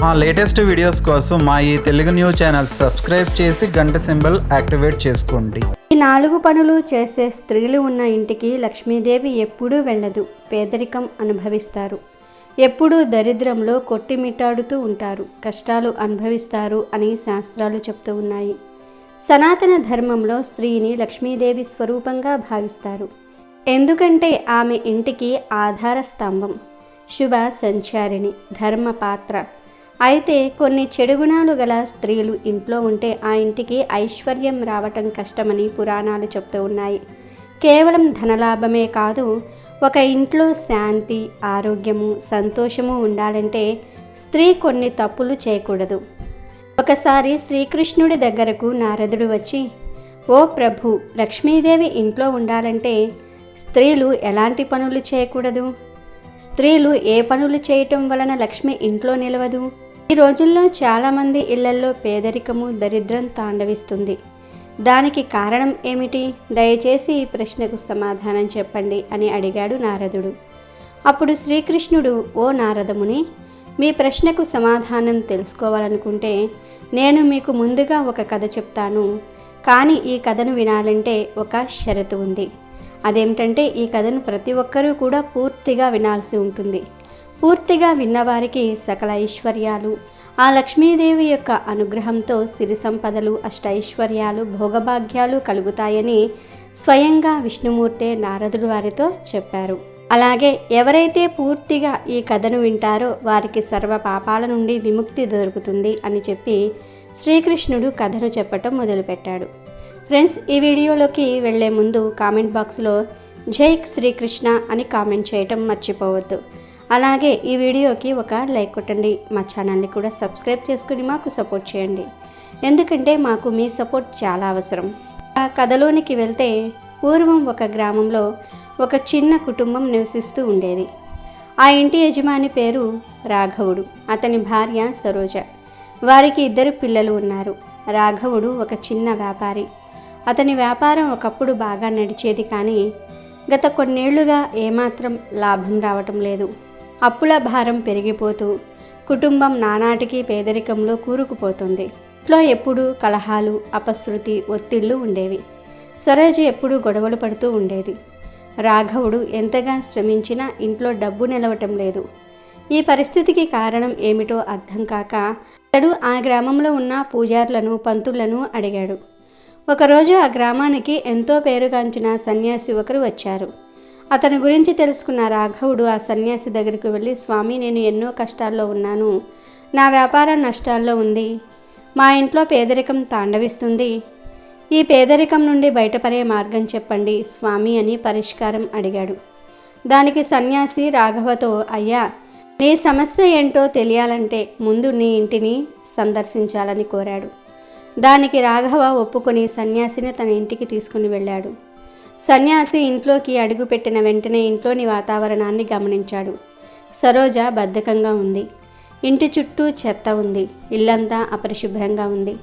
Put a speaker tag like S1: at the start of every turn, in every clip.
S1: మా latest videos కోసం మా ఈ తెలుగు న్యూస్ ఛానల్ సబ్స్క్రైబ్ చేసి గంట సింబల్ యాక్టివేట్ చేసుకోండి.
S2: ఈ 4 పనులు చేసే స్త్రీలు ఉన్న ఇంటికి లక్ష్మీదేవి ఎప్పుడూ వెళ్ళదు. పేదరికం అనుభవిస్తారు, ఎప్పుడూ దరిద్రంలో కొట్టిమిట్టాడుతూ ఉంటారు, కష్టాలు అనుభవిస్తారు అని శాస్త్రాలు చెప్తూ ఉన్నాయి. సనాతన ధర్మంలో స్త్రీని లక్ష్మీదేవి స్వరూపంగా భావిస్తారు. ఎందుకంటే ఆమె ఇంటికి ఆధార స్తంభం, శుభ సంచారిణి, ధర్మపాత్ర. అయితే కొన్ని చెడు గుణాలు గల స్త్రీలు ఇంట్లో ఉంటే ఆ ఇంటికి ఐశ్వర్యం రావటం కష్టమని పురాణాలు చెప్తూ ఉన్నాయి. కేవలం ధనలాభమే కాదు, ఒక ఇంట్లో శాంతి, ఆరోగ్యము, సంతోషము ఉండాలంటే స్త్రీ కొన్ని తప్పులు చేయకూడదు. ఒకసారి శ్రీకృష్ణుడి దగ్గరకు నారదుడు వచ్చి, ఓ ప్రభు, లక్ష్మీదేవి ఇంట్లో ఉండాలంటే స్త్రీలు ఎలాంటి పనులు చేయకూడదు? స్త్రీలు ఏ పనులు చేయటం వలన లక్ష్మి ఇంట్లో నిలవదు? ఈ రోజుల్లో చాలామంది ఇళ్లల్లో పేదరికము, దరిద్రం తాండవిస్తుంది. దానికి కారణం ఏమిటి? దయచేసి ఈ ప్రశ్నకు సమాధానం చెప్పండి అని అడిగాడు నారదుడు. అప్పుడు శ్రీకృష్ణుడు, ఓ నారదముని, మీ ప్రశ్నకు సమాధానం తెలుసుకోవాలనుకుంటే నేను మీకు ముందుగా ఒక కథ చెప్తాను. కానీ ఈ కథను వినాలంటే ఒక షరతు ఉంది. అదేమిటంటే ఈ కథను ప్రతి ఒక్కరూ కూడా పూర్తిగా వినాల్సి ఉంటుంది. పూర్తిగా విన్నవారికి సకల ఐశ్వర్యాలు, ఆ లక్ష్మీదేవి యొక్క అనుగ్రహంతో సిరి సంపదలు, అష్టైశ్వర్యాలు, భోగభాగ్యాలు కలుగుతాయని స్వయంగా విష్ణుమూర్తే నారదుడు వారితో చెప్పారు. అలాగే ఎవరైతే పూర్తిగా ఈ కథను వింటారో వారికి సర్వ పాపాల నుండి విముక్తి దొరుకుతుంది అని చెప్పి శ్రీకృష్ణుడు కథను చెప్పటం మొదలుపెట్టాడు. ఫ్రెండ్స్, ఈ వీడియోలోకి వెళ్లే ముందు కామెంట్ బాక్స్లో జై శ్రీకృష్ణ అని కామెంట్ చేయటం మర్చిపోవద్దు. అలాగే ఈ వీడియోకి ఒక లైక్ కొట్టండి. మా ఛానల్ని కూడా సబ్స్క్రైబ్ చేసుకుని మాకు సపోర్ట్ చేయండి. ఎందుకంటే మాకు మీ సపోర్ట్ చాలా అవసరం. ఆ కథలోనికి వెళ్తే, పూర్వం ఒక గ్రామంలో ఒక చిన్న కుటుంబం నివసిస్తూ ఉండేది. ఆ ఇంటి యజమాని పేరు రాఘవుడు, అతని భార్య సరోజ. వారికి 2 పిల్లలు ఉన్నారు. రాఘవుడు ఒక చిన్న వ్యాపారి. అతని వ్యాపారం ఒకప్పుడు బాగా నడిచేది, కానీ గత కొన్నేళ్లుగా ఏమాత్రం లాభం రావటం లేదు. అప్పుల భారం పెరిగిపోతూ కుటుంబం నానాటికి పేదరికంలో కూరుకుపోతుంది. ఇంట్లో ఎప్పుడూ కలహాలు, అపశృతి, ఒత్తిళ్లు ఉండేవి. సరోజ ఎప్పుడూ గొడవలు పడుతూ ఉండేది. రాఘవుడు ఎంతగా శ్రమించినా ఇంట్లో డబ్బు నిలవటం లేదు. ఈ పరిస్థితికి కారణం ఏమిటో అర్థం కాక అతడు ఆ గ్రామంలో ఉన్న పూజారులను, పంతులను అడిగాడు. ఒకరోజు ఆ గ్రామానికి ఎంతో పేరుగాంచిన సన్యాసి ఒకరు వచ్చారు. అతని గురించి తెలుసుకున్న రాఘవుడు ఆ సన్యాసి దగ్గరికి వెళ్ళి, స్వామి, నేను ఎన్నో కష్టాల్లో ఉన్నాను. నా వ్యాపారం నష్టాల్లో ఉంది. మా ఇంట్లో పేదరికం తాండవిస్తుంది. ఈ పేదరికం నుండి బయటపడే మార్గం చెప్పండి స్వామి అని పరిష్కారం అడిగాడు. దానికి సన్యాసి రాఘవతో, అయ్యా, నీ సమస్య ఏంటో తెలియాలంటే ముందు నీ ఇంటిని సందర్శించాలని కోరాడు. దానికి రాఘవ ఒప్పుకొని సన్యాసిని తన ఇంటికి తీసుకుని వెళ్ళాడు. సన్యాసి ఇంట్లోకి అడుగుపెట్టిన వెంటనే ఇంట్లోని వాతావరణాన్ని గమనించాడు. సరోజ బద్ధకంగా ఉంది. ఇంటి చుట్టూ చెత్త ఉంది. ఇల్లంతా అపరిశుభ్రంగా ఉంది.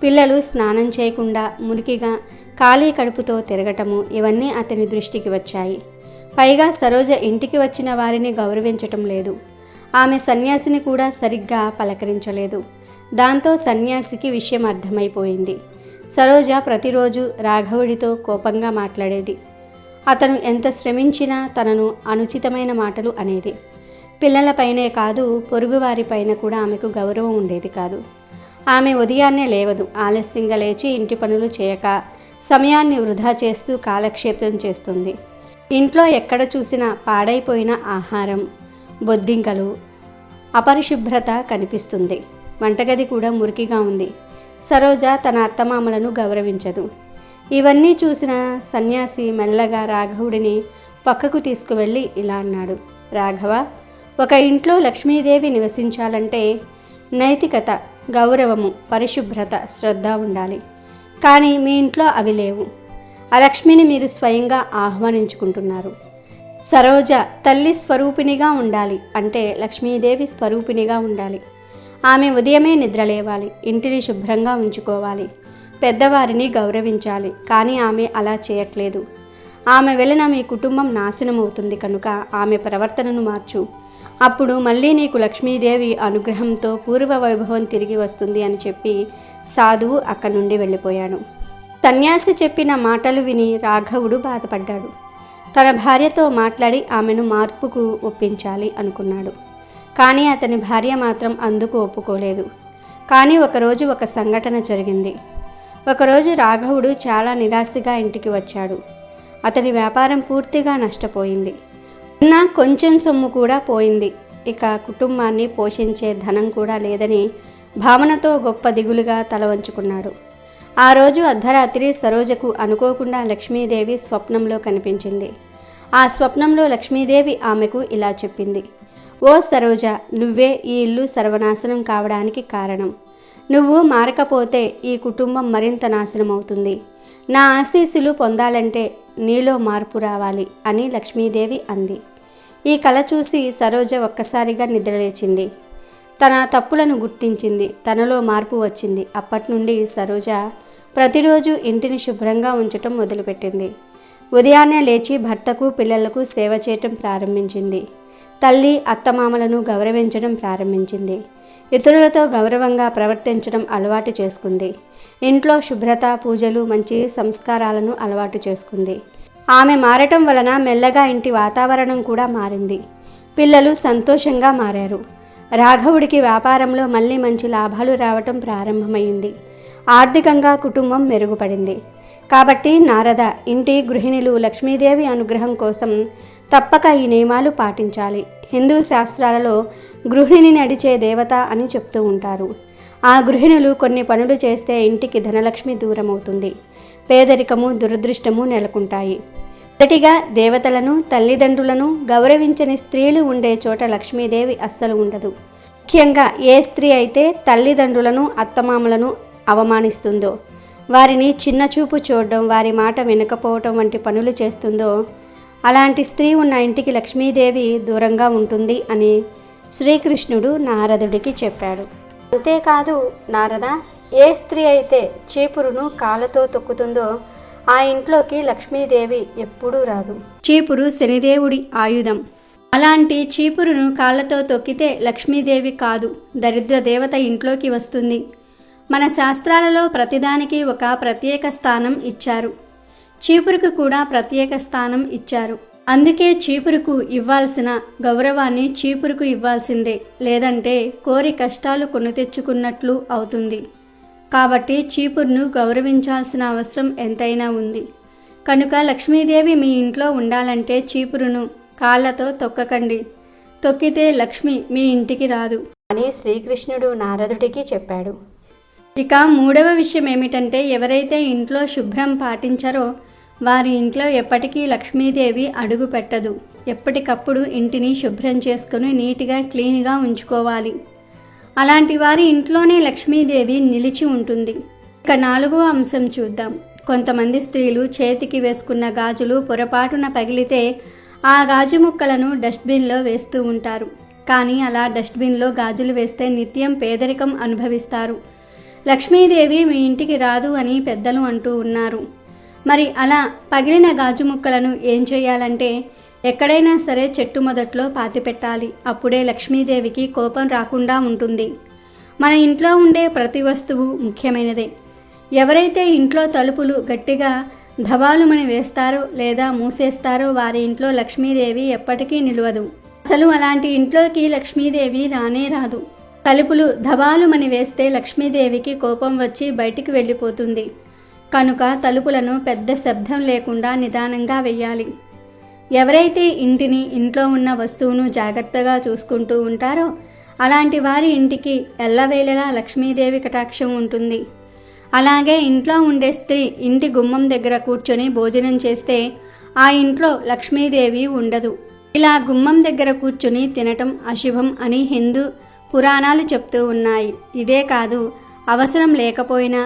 S2: పిల్లలు స్నానం చేయకుండా మురికిగా ఖాళీ కడుపుతో తిరగటము, ఇవన్నీ అతని దృష్టికి వచ్చాయి. పైగా సరోజ ఇంటికి వచ్చిన వారిని గౌరవించటం లేదు. ఆమె సన్యాసిని కూడా సరిగ్గా పలకరించలేదు. దాంతో సన్యాసికి విషయం అర్థమైపోయింది. సరోజ ప్రతిరోజు రాఘవుడితో కోపంగా మాట్లాడేది. అతను ఎంత శ్రమించినా తనను అనుచితమైన మాటలు అనేది. పిల్లలపైనే కాదు, పొరుగువారిపైన కూడా ఆమెకు గౌరవం ఉండేది కాదు. ఆమె ఉదయాన్నే లేవదు. ఆలస్యంగా లేచి ఇంటి పనులు చేయక సమయాన్ని వృధా చేస్తూ కాలక్షేపం చేస్తుంది. ఇంట్లో ఎక్కడ చూసినా పాడైపోయిన ఆహారం, బొద్దింకలు, అపరిశుభ్రత కనిపిస్తుంది. వంటగది కూడా మురికిగా ఉంది. సరోజ తన అత్తమామలను గౌరవించదు. ఇవన్నీ చూసిన సన్యాసి మెల్లగా రాఘవుడిని పక్కకు తీసుకువెళ్ళి ఇలా అన్నాడు, రాఘవ, ఒక ఇంట్లో లక్ష్మీదేవి నివసించాలంటే నైతికత, గౌరవము, పరిశుభ్రత, శ్రద్ధ ఉండాలి. కానీ మీ ఇంట్లో అవి లేవు. ఆ లక్ష్మిని మీరు స్వయంగా ఆహ్వానించుకుంటున్నారు. సరోజ తల్లి స్వరూపిణిగా ఉండాలి అంటే లక్ష్మీదేవి స్వరూపిణిగా ఉండాలి. ఆమె ఉదయమే నిద్రలేవాలి, ఇంటిని శుభ్రంగా ఉంచుకోవాలి, పెద్దవారిని గౌరవించాలి. కానీ ఆమె అలా చేయట్లేదు. ఆమె వలన మీ కుటుంబం నాశనం అవుతుంది కనుక ఆమె ప్రవర్తనను మార్చు. అప్పుడు మళ్ళీ నీకు లక్ష్మీదేవి అనుగ్రహంతో పూర్వ వైభవం తిరిగి వస్తుంది అని చెప్పి సాధువు అక్కడి నుండి వెళ్ళిపోయాడు. సన్యాసి చెప్పిన మాటలు విని రాఘవుడు బాధపడ్డాడు. తన భార్యతో మాట్లాడి ఆమెను మార్పుకు ఒప్పించాలి అనుకున్నాడు. కానీ అతని భార్య మాత్రం అందుకు ఒప్పుకోలేదు. కానీ ఒకరోజు ఒక సంఘటన జరిగింది. ఒకరోజు రాఘవుడు చాలా నిరాశగా ఇంటికి వచ్చాడు. అతని వ్యాపారం పూర్తిగా నష్టపోయింది. ఉన్న కొంచెం సొమ్ము కూడా పోయింది. ఇక కుటుంబాన్ని పోషించే ధనం కూడా లేదని భావనతో గొప్ప దిగులుగా తల వంచుకున్నాడు. ఆ రోజు అర్ధరాత్రి సరోజకు అనుకోకుండా లక్ష్మీదేవి స్వప్నంలో కనిపించింది. ఆ స్వప్నంలో లక్ష్మీదేవి ఆమెకు ఇలా చెప్పింది: ఓ సరోజ, నువ్వే ఈ ఇల్లు సర్వనాశనం కావడానికి కారణం. నువ్వు మారకపోతే ఈ కుటుంబం మరింత నాశనం అవుతుంది. నా ఆశీస్సులు పొందాలంటే నీలో మార్పు రావాలి అని లక్ష్మీదేవి అంది. ఈ కల చూసి సరోజ ఒక్కసారిగా నిద్రలేచింది. తన తప్పులను గుర్తించింది. తనలో మార్పు వచ్చింది. అప్పటి నుండి సరోజ ప్రతిరోజు ఇంటిని శుభ్రంగా ఉంచటం మొదలుపెట్టింది. ఉదయాన్నే లేచి భర్తకు పిల్లలకు సేవ చేయటం ప్రారంభించింది. తల్లి అత్తమామలను గౌరవించడం ప్రారంభించింది. ఇతరులతో గౌరవంగా ప్రవర్తించడం అలవాటు చేసుకుంది. ఇంట్లో శుభ్రత, పూజలు, మంచి సంస్కారాలను అలవాటు చేసుకుంది. ఆమె మారటం వలన మెల్లగా ఇంటి వాతావరణం కూడా మారింది. పిల్లలు సంతోషంగా మారారు. రాఘవుడికి వ్యాపారంలో మళ్ళీ మంచి లాభాలు రావటం ప్రారంభమైంది. ఆర్థికంగా కుటుంబం మెరుగుపడింది. కాబట్టి నారద, ఇంటి గృహిణులు లక్ష్మీదేవి అనుగ్రహం కోసం తప్పక ఈ నియమాలు పాటించాలి. హిందూ శాస్త్రాలలో గృహిణిని నడిచే దేవత అని చెప్తూ ఉంటారు. ఆ గృహిణులు కొన్ని పనులు చేస్తే ఇంటికి ధనలక్ష్మి దూరం అవుతుంది. పేదరికము, దురదృష్టము నెలకొంటాయి. మొదటిగా, దేవతలను, తల్లిదండ్రులను గౌరవించని స్త్రీలు ఉండే చోట లక్ష్మీదేవి అస్సలు ఉండదు. ముఖ్యంగా ఏ స్త్రీ అయితే తల్లిదండ్రులను, అత్తమామలను అవమానిస్తుందో, వారిని చిన్నచూపు చూడడం, వారి మాట వినకపోవటం వంటి పనులు చేస్తుందో అలాంటి స్త్రీ ఉన్న ఇంటికి లక్ష్మీదేవి దూరంగా ఉంటుంది అని శ్రీకృష్ణుడు నారదుడికి చెప్పాడు. అంతేకాదు నారద, ఏ స్త్రీ అయితే చీపురును కాళ్ళతో తొక్కుతుందో ఆ ఇంట్లోకి లక్ష్మీదేవి ఎప్పుడూ రాదు. చీపురు శనిదేవుడి ఆయుధం. అలాంటి చీపురును కాళ్ళతో తొక్కితే లక్ష్మీదేవి కాదు, దరిద్ర దేవత ఇంట్లోకి వస్తుంది. మన శాస్త్రాలలో ప్రతిదానికి ఒక ప్రత్యేక స్థానం ఇచ్చారు. చీపురుకు కూడా ప్రత్యేక స్థానం ఇచ్చారు. అందుకే చీపురుకు ఇవ్వాల్సిన గౌరవాన్ని చీపురుకు ఇవ్వాల్సిందే, లేదంటే కోరి కష్టాలు కొని తెచ్చుకున్నట్లు అవుతుంది. కాబట్టి చీపురును గౌరవించాల్సిన అవసరం ఎంతైనా ఉంది. కనుక లక్ష్మీదేవి మీ ఇంట్లో ఉండాలంటే చీపురును కాళ్ళతో తొక్కకండి. తొక్కితే లక్ష్మి మీ ఇంటికి రాదు అని శ్రీకృష్ణుడు నారదుడికి చెప్పాడు. ఇక మూడవ విషయం ఏమిటంటే, ఎవరైతే ఇంట్లో శుభ్రం పాటించారో వారి ఇంట్లో ఎప్పటికీ లక్ష్మీదేవి అడుగు పెట్టదు. ఎప్పటికప్పుడు ఇంటిని శుభ్రం చేసుకుని నీట్గా క్లీన్గా ఉంచుకోవాలి. అలాంటి వారి ఇంట్లోనే లక్ష్మీదేవి నిలిచి ఉంటుంది. ఇక నాలుగవ అంశం చూద్దాం. కొంతమంది స్త్రీలు చేతికి వేసుకున్న గాజులు పొరపాటున పగిలితే ఆ గాజు ముక్కలను డస్ట్బిన్లో వేస్తూ ఉంటారు. కానీ అలా డస్ట్బిన్లో గాజులు వేస్తే నిత్యం పేదరికం అనుభవిస్తారు. లక్ష్మీదేవి మీ ఇంటికి రాదు అని పెద్దలు అంటూ ఉన్నారు. మరి అలా పగిలిన గాజు ముక్కలను ఏం చేయాలంటే, ఎక్కడైనా సరే చెట్టు మొదట్లో పాతిపెట్టాలి. అప్పుడే లక్ష్మీదేవికి కోపం రాకుండా ఉంటుంది. మన ఇంట్లో ఉండే ప్రతి వస్తువు ముఖ్యమైనదే. ఎవరైతే ఇంట్లో తలుపులు గట్టిగా ధబాలుమని వేస్తారో లేదా మూసేస్తారో వారి ఇంట్లో లక్ష్మీదేవి ఎప్పటికీ నిలవదు. అసలు అలాంటి ఇంట్లోకి లక్ష్మీదేవి రానే రాదు. తలుపులు ధబాలుమని వేస్తే లక్ష్మీదేవికి కోపం వచ్చి బయటికి వెళ్ళిపోతుంది. కనుక తలుపులను పెద్ద శబ్దం లేకుండా నిదానంగా వెయ్యాలి. ఎవరైతే ఇంటిని, ఇంట్లో ఉన్న వస్తువును జాగ్రత్తగా చూసుకుంటూ ఉంటారో అలాంటి వారి ఇంటికి ఎల్లవేళలా లక్ష్మీదేవి కటాక్షం ఉంటుంది. అలాగే ఇంట్లో ఉండే స్త్రీ ఇంటి గుమ్మం దగ్గర కూర్చొని భోజనం చేస్తే ఆ ఇంట్లో లక్ష్మీదేవి ఉండదు. ఇలా గుమ్మం దగ్గర కూర్చొని తినటం అశుభం అని హిందూ పురాణాలు చెప్తూ ఉన్నాయి. ఇదే కాదు, అవసరం లేకపోయినా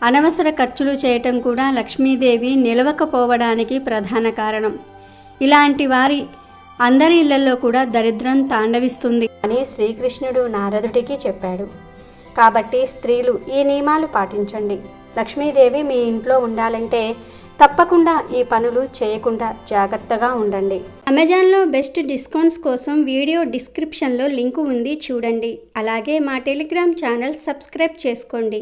S2: అనవసర ఖర్చులు చేయటం కూడా లక్ష్మీదేవి నిలవకపోవడానికి ప్రధాన కారణం. ఇలాంటి వారి అందరి ఇళ్లలో కూడా దరిద్రం తాండవిస్తుంది అని శ్రీకృష్ణుడు నారదుడికి చెప్పాడు. కాబట్టి స్త్రీలు ఈ నియమాలు పాటించండి. లక్ష్మీదేవి మీ ఇంట్లో ఉండాలంటే తప్పకుండా ఈ పనులు చేయకుండా జాగ్రత్తగా ఉండండి. అమెజాన్లో బెస్ట్ డిస్కౌంట్స్ కోసం వీడియో డిస్క్రిప్షన్లో లింకు ఉంది, చూడండి. అలాగే మా టెలిగ్రామ్ ఛానల్ సబ్స్క్రైబ్ చేసుకోండి.